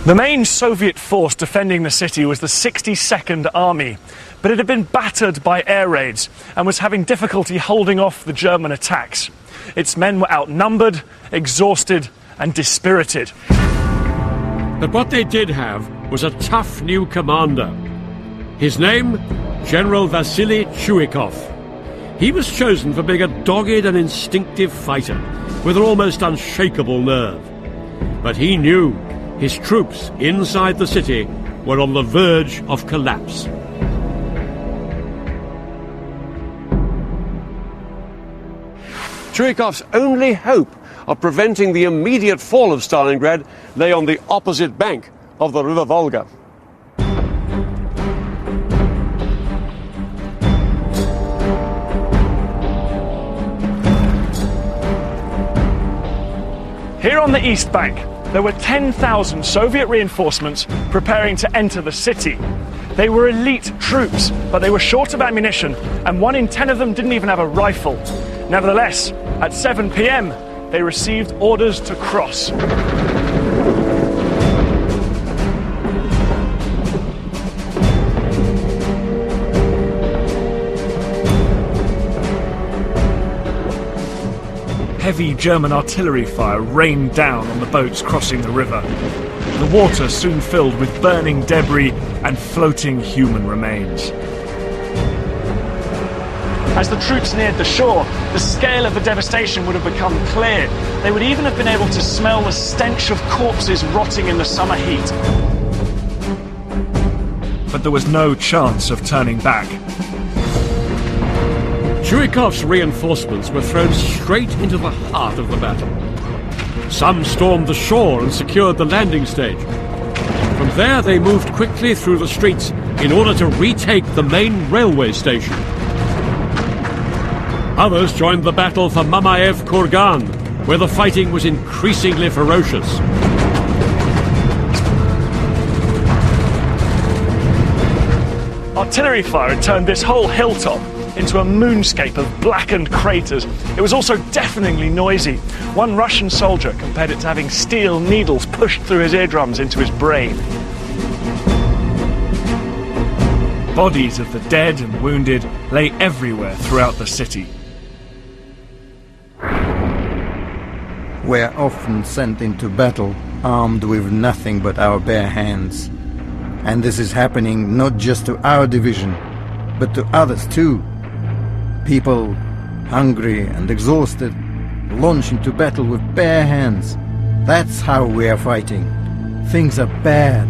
The main Soviet force defending the city was the 62nd Army, but it had been battered by air raids and was having difficulty holding off the German attacks. Its men were outnumbered, exhausted and dispirited. But what they did have was a tough new commander. His name, General Vasily Chuikov. He was chosen for being a dogged and instinctive fighter with an almost unshakable nerve. But he knew his troops inside the city were on the verge of collapse. Chuikov's only hope of preventing the immediate fall of Stalingrad lay on the opposite bank of the River Volga. Here on the east bank, there were 10,000 Soviet reinforcements preparing to enter the city. They were elite troops, but they were short of ammunition, and 1 in 10 of them didn't even have a rifle. Nevertheless, at 7 p.m, they received orders to cross. Heavy German artillery fire rained down on the boats crossing the river. The water soon filled with burning debris and floating human remains. As the troops neared the shore, the scale of the devastation would have become clear. They would even have been able to smell the stench of corpses rotting in the summer heat. But there was no chance of turning back. Chuikov's reinforcements were thrown straight into the heart of the battle. Some stormed the shore and secured the landing stage. From there they moved quickly through the streets in order to retake the main railway station. Others joined the battle for Mamayev Kurgan, where the fighting was increasingly ferocious. Artillery fire had turned this whole hilltop into a moonscape of blackened craters. It was also deafeningly noisy. One Russian soldier compared it to having steel needles pushed through his eardrums into his brain. Bodies of the dead and wounded lay everywhere throughout the city. We are often sent into battle armed with nothing but our bare hands. And this is happening not just to our division, but to others too. People, hungry and exhausted, launch into battle with bare hands. That's how we are fighting. Things are bad.